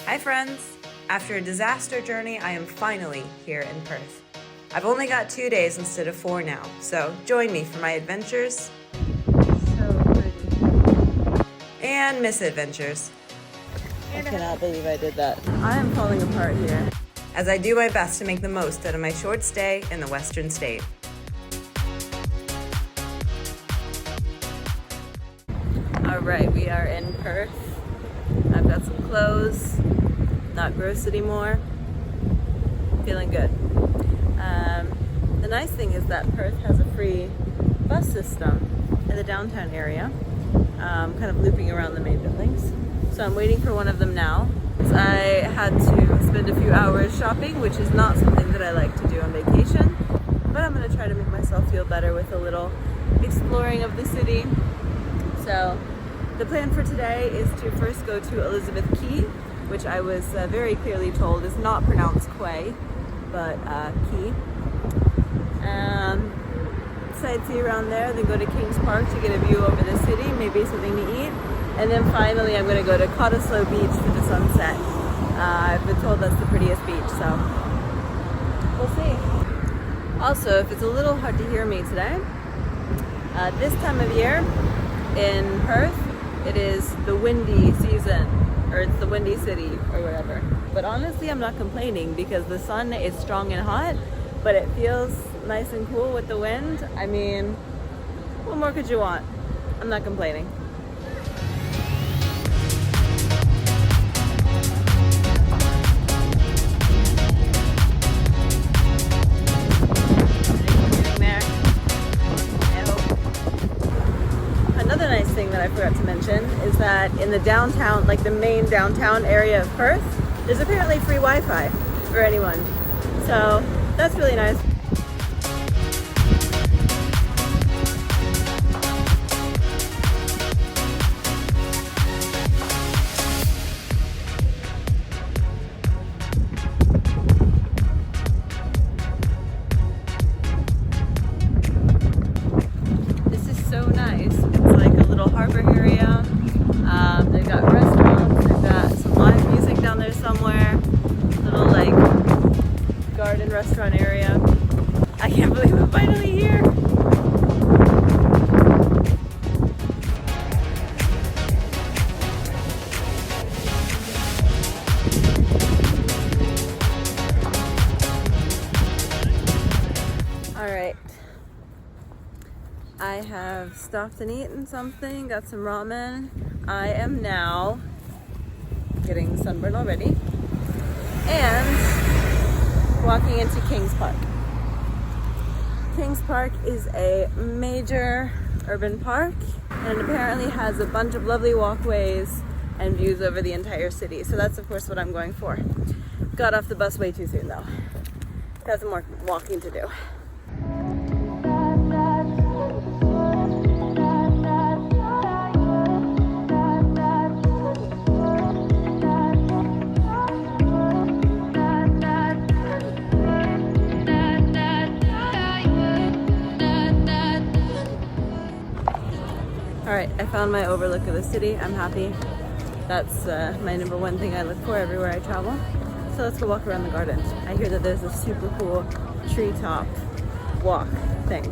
Hi friends! After a disaster journey, I am finally here in Perth. I've only got 2 days instead of 4 now, so join me for my adventures So pretty. and misadventures I cannot believe I did that. I am falling apart here. as I do my best to make the most out of my short stay in the Western state. Alright, we are in Perth. I've got some clothes, not gross anymore. Feeling good. The nice thing is that Perth has a free bus system in the downtown area, kind of looping around the main buildings. So I'm waiting for one of them now. I had to spend a few hours shopping, which is not something that I like to do on vacation, but I'm going to try to make myself feel better with a little exploring of the city. So the plan for today is to first go to Elizabeth Quay, which I was very clearly told is not pronounced Quay, but Quay. Sightsee around there, then go to Kings Park to get a view over the city, maybe something to eat. And then finally I'm going to go to Cottesloe Beach for the sunset. I've been told that's the prettiest beach, so we'll see. Also, if it's a little hard to hear me today, this time of year in Perth, it is the windy season, or it's the windy city, or whatever. But honestly, I'm not complaining because the sun is strong and hot, but it feels nice and cool with the wind. I mean, what more could you want? I'm not complaining. Another nice thing that I forgot to mention is that in the downtown, like the main downtown area of Perth, there's apparently free Wi-Fi for anyone. So that's really nice. This is so nice. It's like a little harbor area. They've got restaurants, they've got some live music down there somewhere. Little like garden restaurant area. I can't believe I'm finally here. Alright. I have stopped and eaten something, got some ramen. I am now getting sunburned already and walking into Kings Park. Kings Park is a major urban park and it apparently has a bunch of lovely walkways and views over the entire city. So that's of course what I'm going for. Got off the bus way too soon though. Got some more walking to do. Alright, I found my overlook of the city. I'm happy. That's my number one thing I look for everywhere I travel. So let's go walk around the garden. I hear that there's a super cool treetop walk thing.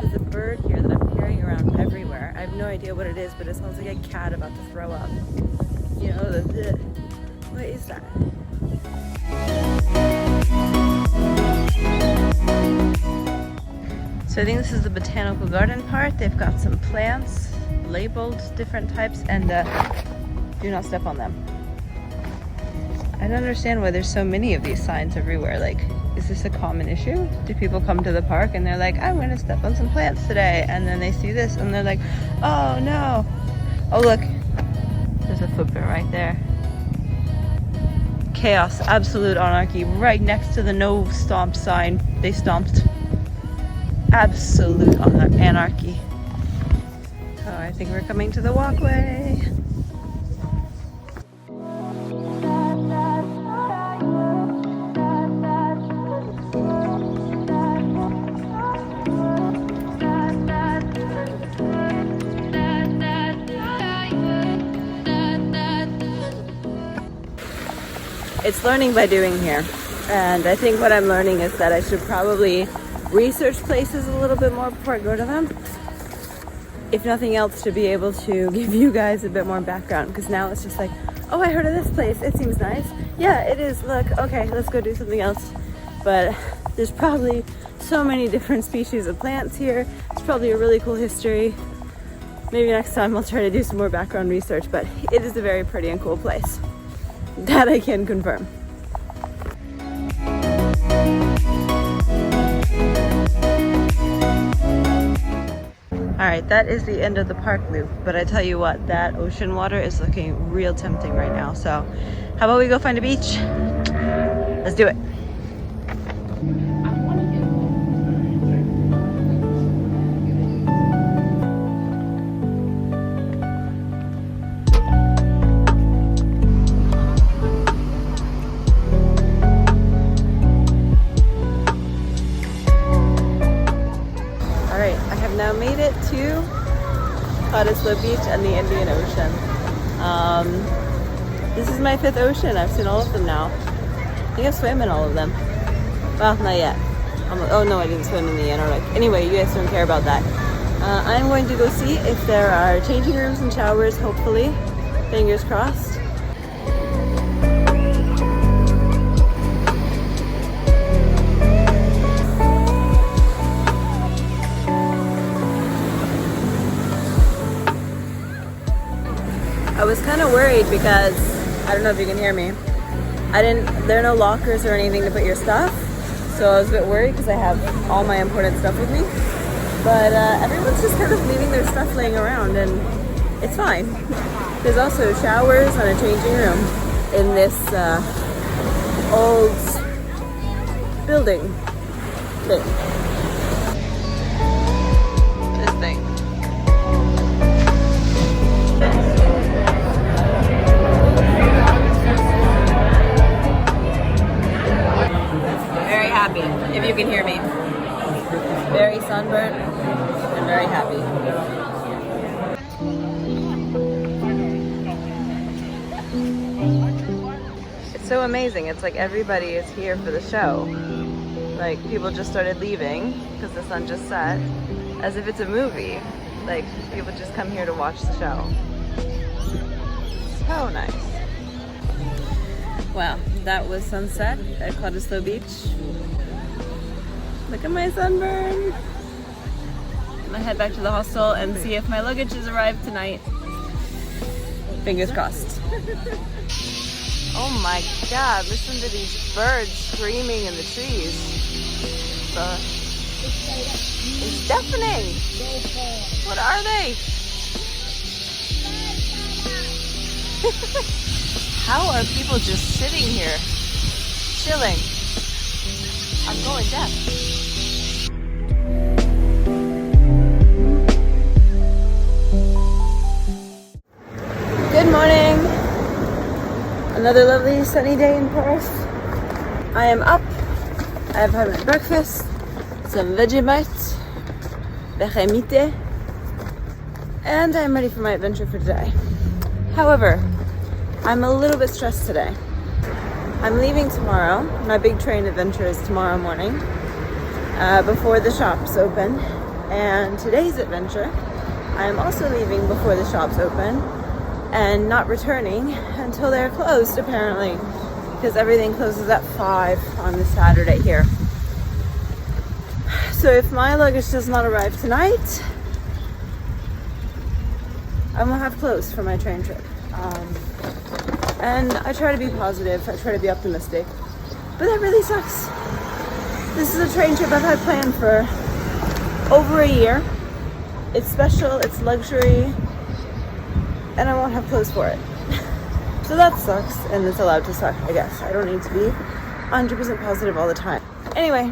There's a bird here that I'm hearing around everywhere. I have no idea what it is, but it sounds like a cat about to throw up. You know, what is that? So I think this is the botanical garden part. They've got some plants labeled different types and do not step on them. I don't understand why there's so many of these signs everywhere. Like, is this a common issue? Do people come to the park and they're like, I'm gonna step on some plants today, and then they see this and they're like, oh no. Oh look, there's a footprint right there. Chaos, absolute anarchy, right next to the no stomp sign. They stomped. Absolute anarchy. Oh, I think we're coming to the walkway. it's learning by doing here. And I think what I'm learning is that I should probably research places a little bit more before I go to them. If nothing else, to be able to give you guys a bit more background, because now it's just like, oh, I heard of this place, it seems nice. Yeah, it is, look, okay, let's go do something else. But there's probably so many different species of plants here. It's probably a really cool history. Maybe next time I'll try to do some more background research, but it is a very pretty and cool place. That I can confirm. All right, that is the end of the park loop, but I tell you what, that ocean water is looking real tempting right now. So how about we go find a beach? Let's do it. Now made it to Rottnest Beach and the Indian Ocean. This is my 5th ocean. I've seen all of them now. I think I've swam in all of them. Well, not yet. Oh no, I didn't swim in the Antarctic. Anyway, you guys don't care about that. I'm going to go see if there are changing rooms and showers, hopefully. Fingers crossed. I was kind of worried because, I don't know if you can hear me, there are no lockers or anything to put your stuff, so I was a bit worried because I have all my important stuff with me, but everyone's just kind of leaving their stuff laying around, and it's fine. There's also showers and a changing room in this old building thing. This thing. If you can hear me. Very sunburnt and very happy. It's so amazing. It's like everybody is here for the show. Like people just started leaving because the sun just set, as if it's a movie. Like people just come here to watch the show. So nice. Wow, that was sunset at Rottnest Beach. Look at my sunburn. I'm gonna head back to the hostel and see if my luggage has arrived tonight. Fingers crossed. Oh my god, listen to these birds screaming in the trees. It's deafening. What are they? How are people just sitting here, chilling? I'm going deaf. Good morning. Another lovely sunny day in Perth. I am up. I have had my breakfast, some Vegemite, and I'm ready for my adventure for today. However, I'm a little bit stressed today. I'm leaving tomorrow. My big train adventure is tomorrow morning before the shops open. And today's adventure, I am also leaving before the shops open and not returning until they're closed, apparently, because everything closes at 5 on the Saturday here. So if my luggage does not arrive tonight, I won't have clothes for my train trip. And I try to be positive, I try to be optimistic, but that really sucks. This is a train trip I've had planned for over a year. It's special, it's luxury, and I won't have clothes for it. So that sucks, and it's allowed to suck, I guess. I don't need to be 100% positive all the time. Anyway,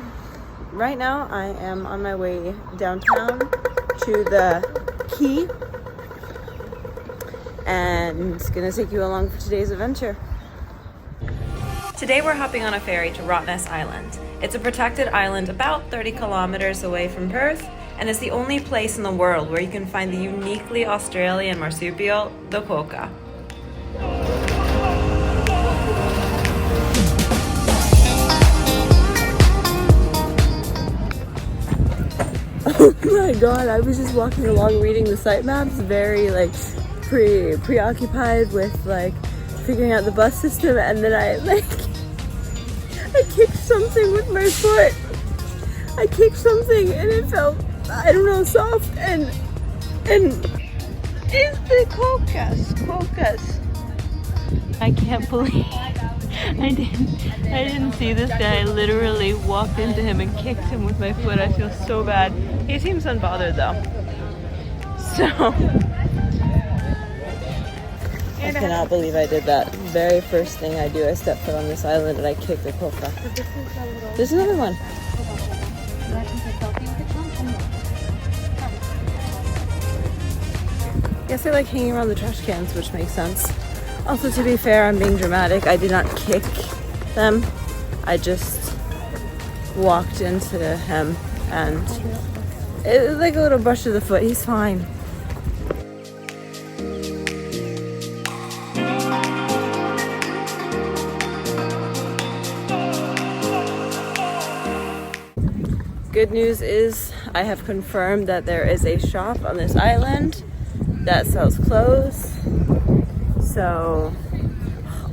right now I am on my way downtown to the quay, and it's gonna take you along for today's adventure. Today we're hopping on a ferry to Rottnest Island. It's a protected island about 30 kilometers away from Perth, and it's the only place in the world where you can find the uniquely Australian marsupial, the quokka. Oh my god, I was just walking along reading the site maps, very like preoccupied with like figuring out the bus system, and then I kicked something with my foot. I kicked something and it felt, I don't know, soft and it's the cocus. I can't believe I didn't see this guy. I literally walked into him and kicked him with my foot. I feel so bad. He seems unbothered though. So I cannot believe I did that. Very first thing I do, I step foot on this island and I kick the coca. There's another one. Guess I like hanging around the trash cans, which makes sense. Also, to be fair, I'm being dramatic. I did not kick them. I just walked into him and it was like a little brush of the foot. He's fine. Good news is I have confirmed that there is a shop on this island that sells clothes. So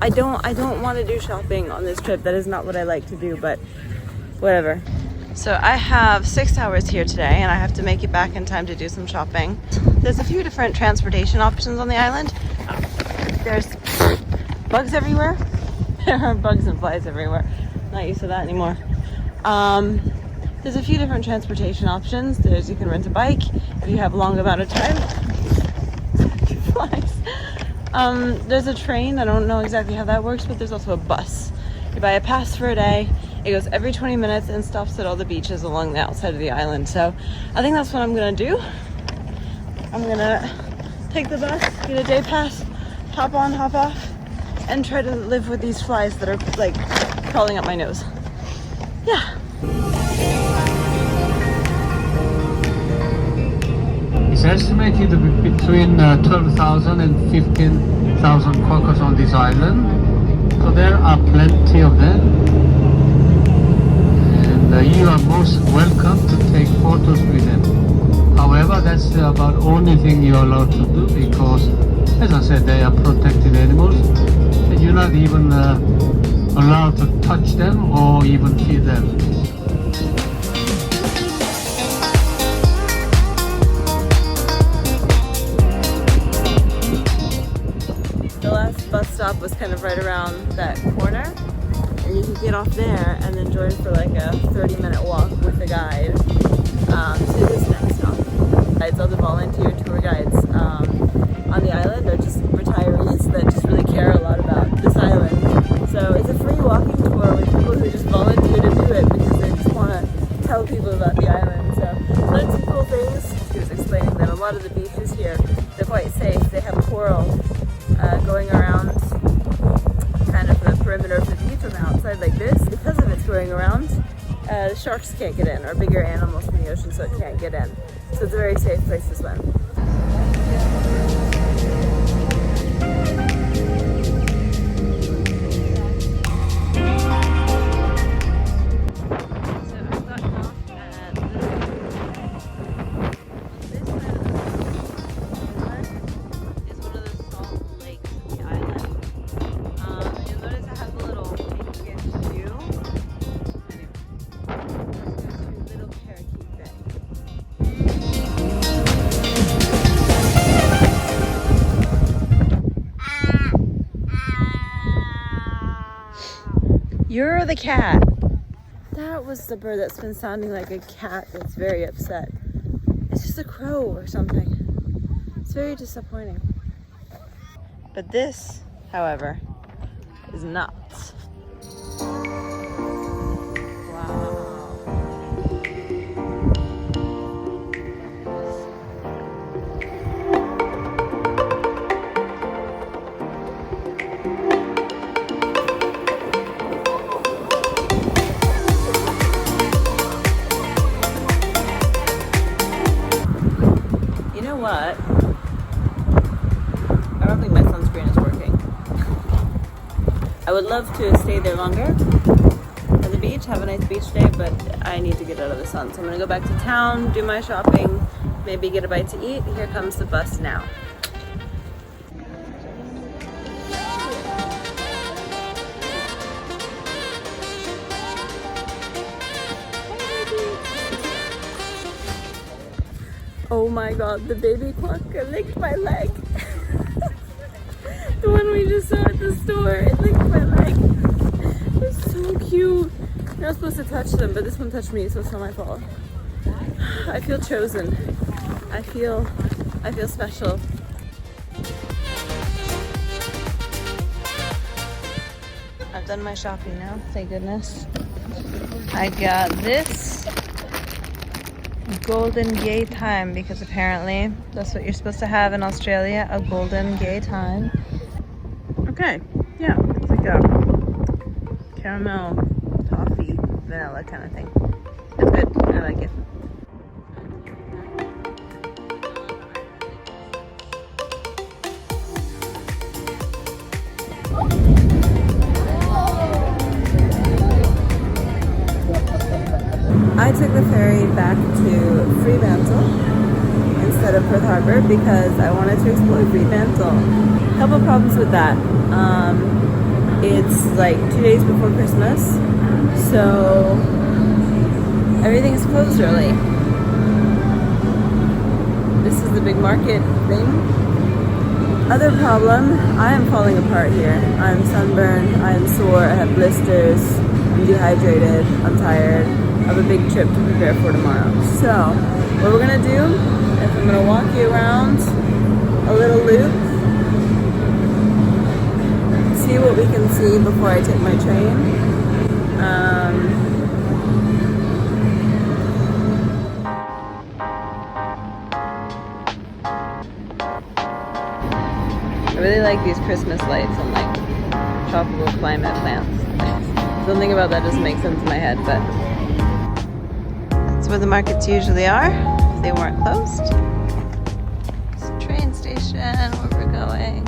I don't want to do shopping on this trip. That is not what I like to do, but whatever. So I have 6 hours here today and I have to make it back in time to do some shopping. There's a few different transportation options on the island. There's bugs everywhere. There are bugs and flies everywhere. Not used to that anymore. There's a few different transportation options. You can rent a bike if you have a long amount of time. Flies. There's a train. I don't know exactly how that works, but there's also a bus. You buy a pass for a day. It goes every 20 minutes and stops at all the beaches along the outside of the island. So I think that's what I'm gonna do. I'm gonna take the bus, get a day pass, hop on, hop off, and try to live with these flies that are like crawling up my nose. Yeah. It's estimated to be between 12,000 and 15,000 quokkas on this island. So there are plenty of them. And you are most welcome to take photos with them. However, that's about the only thing you're allowed to do because, as I said, they are protected animals. And you're not even allowed to touch them or even feed them. Bus stop was kind of right around that corner, and you could get off there and then join for like a 30-minute walk with a guide to this next stop. All the volunteer tour guides on the island are just retirees that just really care a lot about this island. So it's a free walking tour with people who just volunteer to do it because they just want to tell people about the island. So learned some cool things. She was explaining that a lot of the beaches here, they're quite safe. They have coral going around kind of the perimeter of the beach on the outside like this. Because of it's going around, the sharks can't get in, or bigger animals from the ocean, so it can't get in. So it's a very safe place to swim. You're the cat. That was the bird that's been sounding like a cat that's very upset. It's just a crow or something. It's very disappointing. But this, however, is not. Wow. What? I don't think my sunscreen is working. I would love to stay there longer, but the beach, have a nice beach day, but I need to get out of the sun. So I'm gonna go back to town, do my shopping, maybe get a bite to eat. Here comes the bus now. Oh my god, the baby quokka licked my leg. The one we just saw at the store, it licked my leg. It was so cute. You're not supposed to touch them, but this one touched me, so it's not my fault. I feel chosen. I feel special. I've done my shopping now, thank goodness. I got this golden gay time because apparently that's what you're supposed to have in Australia, a golden gay time. Okay, yeah, it's like a caramel, toffee, vanilla kind of thing. It's good, I like it. I took the ferry back to Fremantle instead of Perth Harbour because I wanted to explore Fremantle. A couple problems with that. It's like 2 days before Christmas, so everything is closed early. This is the big market thing. Other problem, I am falling apart here. I'm sunburned, I am sore, I have blisters, I'm dehydrated, I'm tired. I have a big trip to prepare for tomorrow. So, what we're gonna do is I'm gonna walk you around a little loop, see what we can see before I take my train. I really like these Christmas lights and like tropical climate plants. Something about that doesn't make sense in my head, but that's where the markets usually are if they weren't closed. It's a train station where we're going.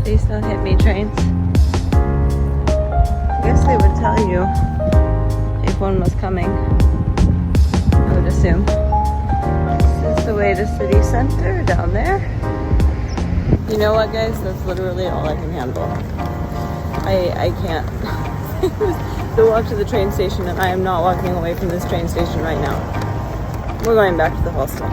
Please don't hit me, trains. I guess they would tell you if one was coming, I would assume. This is the way to city center down there. You know what, guys? That's literally all I can handle. I can't. So walk to the train station, and I am not walking away from this train station right now. We're going back to the hostel.